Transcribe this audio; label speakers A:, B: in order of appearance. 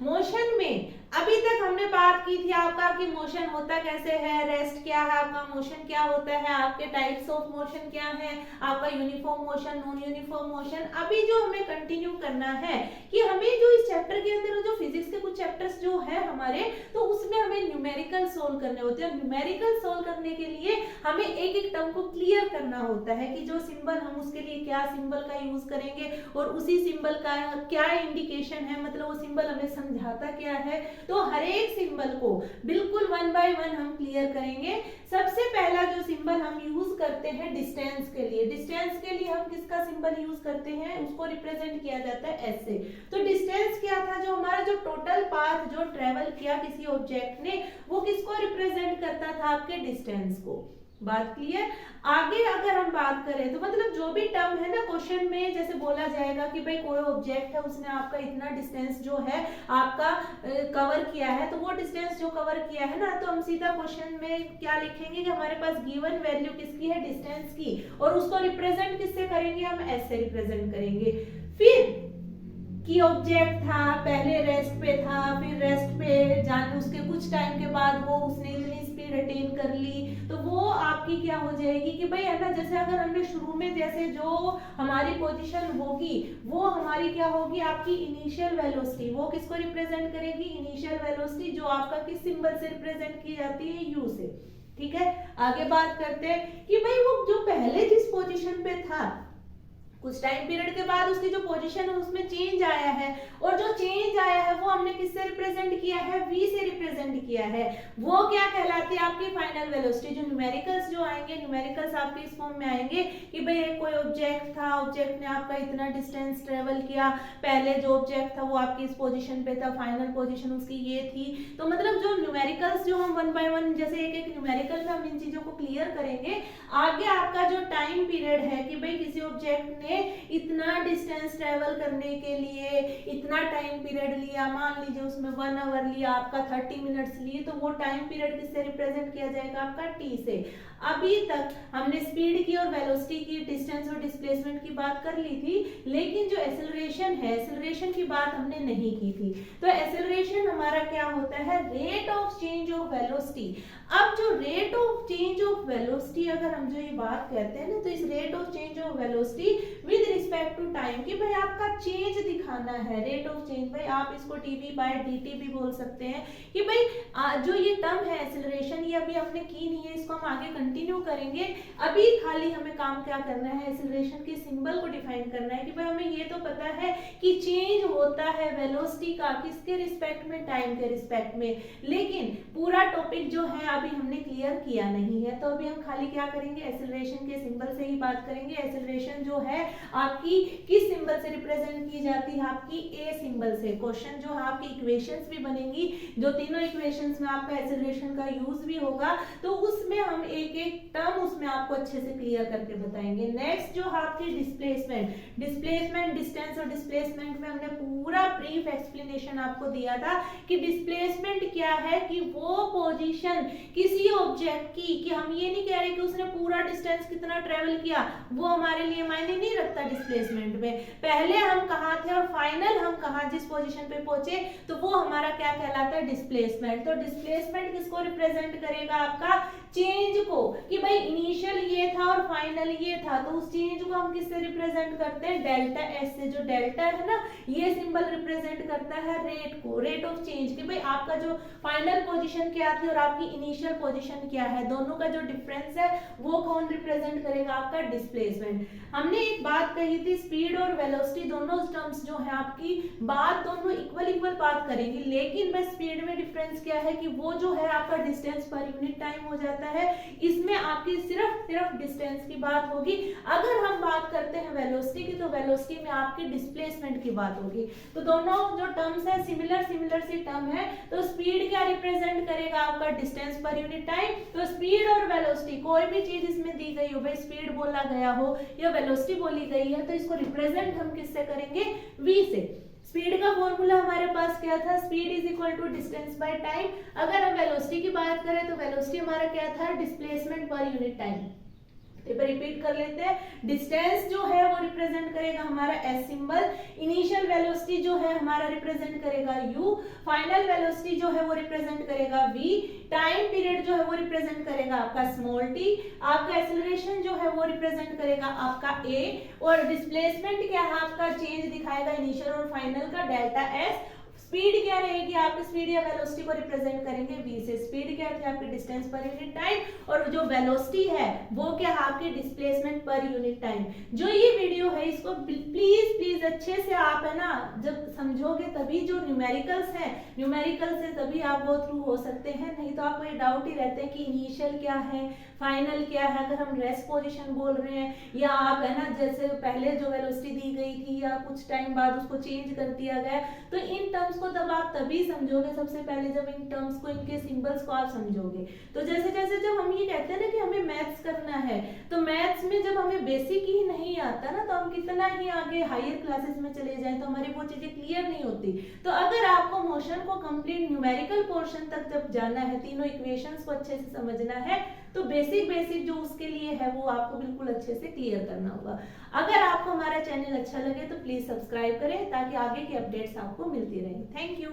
A: Motion में अभी तक हमने बात की थी आपका कि मोशन होता कैसे है, रेस्ट क्या है आपका, मोशन क्या होता है, आपके टाइप्स ऑफ मोशन क्या है, आपका uniform motion, non uniform motion. अभी जो हमें कंटिन्यू करना है कि हमें जो इस चैप्टर के अंदर जो फिजिक्स के कुछ चैप्टर्स जो है हमारे, तो उसमें हमें न्यूमेरिकल सोल्व करने होते हैं। न्यूमेरिकल सोल्व करने के लिए हमें एक एक टर्म को क्लियर करना होता है कि जो सिंबल हम उसके लिए क्या सिंबल का यूज करेंगे और उसी सिंबल का क्या इंडिकेशन है, मतलब वो सिंबल हमें समझाता क्या है। तो हर एक सिंबल को बिल्कुल वन बाय वन हम क्लियर करेंगे। सबसे पहला जो सिंबल हम यूज करते हैं डिस्टेंस के लिए, डिस्टेंस के लिए हम किसका सिंबल यूज करते हैं, उसको रिप्रेजेंट किया जाता है एस से। तो डिस्टेंस क्या था, जो हमारा जो टोटल पाथ जो ट्रेवल किया किसी ऑब्जेक्ट ने, वो किसको रिप्रेजेंट करता था, आपके डिस्टेंस को। बात क्लियर। आगे अगर हम बात करें तो मतलब जो भी टर्म है ना क्वेश्चन में, जैसे बोला जाएगा कि भाई कोई ऑब्जेक्ट है उसने आपका इतना डिस्टेंस जो है आपका कवर किया है, तो वो डिस्टेंस जो कवर किया है ना, तो हम सीधा क्वेश्चन में क्या लिखेंगे कि हमारे पास गिवन वैल्यू किसकी है, डिस्टेंस की, और उसको रिप्रेजेंट किससे करेंगे, हम एस से रिप्रेजेंट करेंगे। फिर कि ऑब्जेक्ट था, पहले रेस्ट पे था, फिर रेस्ट पे जाने उसके कुछ टाइम के बाद वो उसने इतनी स्पीड अटेन कर ली, तो वो आपकी क्या हो जाएगी कि भाई है ना, जैसे अगर हमने शुरू में जैसे जो हमारी पोजीशन होगी वो हमारी क्या होगी, आपकी इनिशियल वेलोसिटी। वो किसको रिप्रेजेंट करेगी, इनिशियल वेलोसिटी, जो आपका किस सिंबल से रिप्रेजेंट की जाती है, यू से। ठीक है, आगे बात करते हैं कि भाई वो जो पहले जिस पोजीशन पे था, कुछ टाइम पीरियड के बाद उसकी जो पोजीशन है उसमें चेंज आया है, और जो चेंज आया है वो हमने किससे रिप्रेजेंट किया है, v से रिप्रेजेंट किया है। वो क्या कहलाती है, आपकी फाइनल वेलोसिटी। जो न्यूमेरिकल्स जो आएंगे, न्यूमेरिकल्स आपके इस फॉर्म में आएंगे कि भाई कोई ऑब्जेक्ट था, ऑब्जेक्ट ने आपका इतना डिस्टेंस ट्रेवल किया, पहले जो ऑब्जेक्ट था वो आपकी इस पोजीशन पे था, फाइनल पोजीशन उसकी ये थी। तो मतलब जो न्यूमेरिकल्स जो हम वन बाय वन जैसे एक एक न्यूमेरिकल में हम इन चीजों को क्लियर करेंगे। आगे आपका जो टाइम पीरियड है कि भाई किसी ऑब्जेक्ट ने इतना डिस्टेंस ट्रेवल करने के लिए इतना टाइम पीरियड लिया, मान लीजिए उसमें 1 आवर लिया, आपका 30 मिनट्स लिए, तो वो टाइम पीरियड किससे रिप्रेजेंट किया जाएगा, आपका टी से। अभी तक हमने स्पीड की और वेलोसिटी की, डिस्टेंस और डिस्प्लेसमेंट की बात कर ली थी, लेकिन जो एक्सेलरेशन है, एक्सेलरेशन की बात हमने नहीं की थी। तो एक्सेलरेशन हमारा क्या होता है, rate of change of velocity. अब जो rate of change of velocity अगर हम जो ये बात कहते हैं ना, तो इस rate of change of velocity with respect to time, कि भाई आपका चेंज दिखाना है, रेट ऑफ चेंज। भाई आप इसको टीवी बाय डीटी भी बोल सकते हैं कि भाई जो ये टर्म है एक्सेलरेशन, ये अभी हमने की नहीं है, इसको हम आगे कंटिन्यू करेंगे। अभी खाली हमें काम क्या करना है, एक्सेलरेशन के सिंबल को डिफाइन करना है कि भाई हमें ये तो पता है कि चेंज होता है वेलोसिटी का किसके रिस्पेक्ट में, टाइम के रिस्पेक्ट में, लेकिन पूरा टॉपिक जो है अभी हमने क्लियर किया नहीं है। तो अभी हम खाली क्या करेंगे, एक्सेलरेशन के सिंबल से ही बात करेंगे। एक्सेलरेशन जो है आपकी किस सिंबल से रिप्रेजेंट की जाती है, आपकी ए सिंबल से। क्वेश्चन जो है आपकी इक्वेशंस भी बनेंगी, जो तीनों इक्वेशंस में आपका एक्सेलरेशन का यूज भी होगा, तो उसमें हम एक एक टर्म उसमें आपको अच्छे से क्लियर करके बताएंगे। नेक्स्ट जो है आपकी डिस्प्लेसमेंट, डिस्प्लेसमेंट, डिस्टेंस और डिस्प्लेसमेंट में हमने पूरा ब्रीफ एक्सप्लेनेशन आपको दिया था कि डिस्प्लेसमेंट क्या है, कि वो पोजीशन किसी ऑब्जेक्ट की, कि हम ये नहीं कह रहे कि उसने पूरा डिस्टेंस कितना ट्रेवल किया, वो हमारे लिए मायने नहीं रखता डिस्प्लेसमेंट में। पहले हम कहाँ थे और फाइनल हम कहाँ जिस पोजीशन पे पहुंचे, तो वो हमारा क्या कहलाता है, डिस्प्लेसमेंट। तो डिस्प्लेसमेंट किसको रिप्रेजेंट करेगा, आपका चेंज को, कि भाई इनिशियल ये था और फाइनल ये था, तो उस चेंज को हम किससे रिप्रेजेंट करते हैं, डेल्टा एस से। जो डेल्टा है ना, ये सिंबल रिप्रेजेंट करता है रेट को, रेट ऑफ चेंज, कि भाई आपका जो फाइनल पोजीशन क्या थी और आपकी इनिशियल पोजीशन क्या है, दोनों का जो डिफरेंस है वो कौन रिप्रेजेंट करेगा, आपका डिस्प्लेसमेंट। हमने एक बात कही थी, स्पीड और वेलोसिटी दोनों टर्म्स जो है आपकी बात दोनों इक्वल बात करेंगे, लेकिन मैं स्पीड में डिफरेंस क्या है कि वो जो है आपका डिस्टेंस पर यूनिट टाइम हो जाता है, इसमें आपकी सिर्फ डिस्टेंस की बात होगी। अगर हम बात करते हैं वेलोसिटी की, तो वेलोसिटी में आपकी डिस्प्लेसमेंट की बात होगी। तो दोनों जो टर्म्स है सिमिलर सी टर्म है। तो स्पीड क्या रिप्रेजेंट करेगा, आपका डिस्टेंस पर यूनिट टाइम। तो स्पीड और वेलोसिटी, कोई भी चीज इसमें दी गई हो, भाई स्पीड बोला गया हो या वेलोसिटी बोली गई है, तो इसको रिप्रेजेंट हम किससे करेंगे, v से। स्पीड का फॉर्मूला हमारे पास क्या था, speed is equal to distance by time. अगर हम वेलोसिटी की बात करें तो वेलोसिटी हमारा क्या था, displacement per unit time. Repeat कर लेते हैं। डिस्टेंस जो है वो रिप्रेजेंट करेगा हमारा एस सिंबल, इनिशियल वेलोसिटी जो है हमारा रिप्रेजेंट करेगा यू, फाइनल वेलोसिटी जो है वो रिप्रेजेंट करेगा वी, टाइम पीरियड जो है वो रिप्रेजेंट करेगा आपका स्मॉल टी, आपका एक्सेलरेशन जो है वो रिप्रेजेंट करेगा आपका ए, और डिस्प्लेसमेंट क्या है आपका चेंज दिखाएगा इनिशियल और फाइनल का डेल्टा एस। स्पीड क्या रहेगी, आपकी स्पीड या वेलोसिटी को रिप्रेजेंट करेंगे v से। स्पीड क्या थी आपकी डिस्टेंस पर यूनिट टाइम, और जो वेलोसिटी है वो क्या है आपकी डिस्प्लेसमेंट पर यूनिट टाइम। जो ये वीडियो है इसको प्लीज प्लीज अच्छे से आप है ना जब समझोगे तभी, जो न्यूमेरिकल्स है न्यूमेरिकल से तभी आप गो थ्रू हो सकते हैं, नहीं तो आपको ये डाउट ही रहते हैं कि इनिशियल क्या है फाइनल क्या है। अगर हम रेस्ट पोजीशन बोल रहे हैं या आप है ना जैसे पहले जो वेलोसिटी दी गई थी या कुछ टाइम बाद उसको चेंज कर दिया गया, तो इन टर्म्स को तब आप तभी समझोगे सबसे पहले जब इन टर्म्स को, इनके सिंबल्स को आप समझोगे। तो जैसे जैसे जब हम ये कहते हैं ना कि हमें मैथ्स करना है, तो मैथ्स में जब हमें बेसिक ही नहीं आता ना, तो हम कितना ही आगे हायर क्लासेस में चले जाएं तो हमारी वो चीजें क्लियर नहीं होती। तो अगर आपको मोशन को कंप्लीट न्यूमेरिकल पोर्शन तक जब जाना है, तीनों इक्वेशंस को अच्छे से समझना है, तो बेसिक जो उसके लिए है वो आपको बिल्कुल अच्छे से क्लियर करना होगा। अगर आपको हमारा चैनल अच्छा लगे तो प्लीज सब्सक्राइब करें ताकि आगे की अपडेट्स आपको मिलती रहें। Thank you.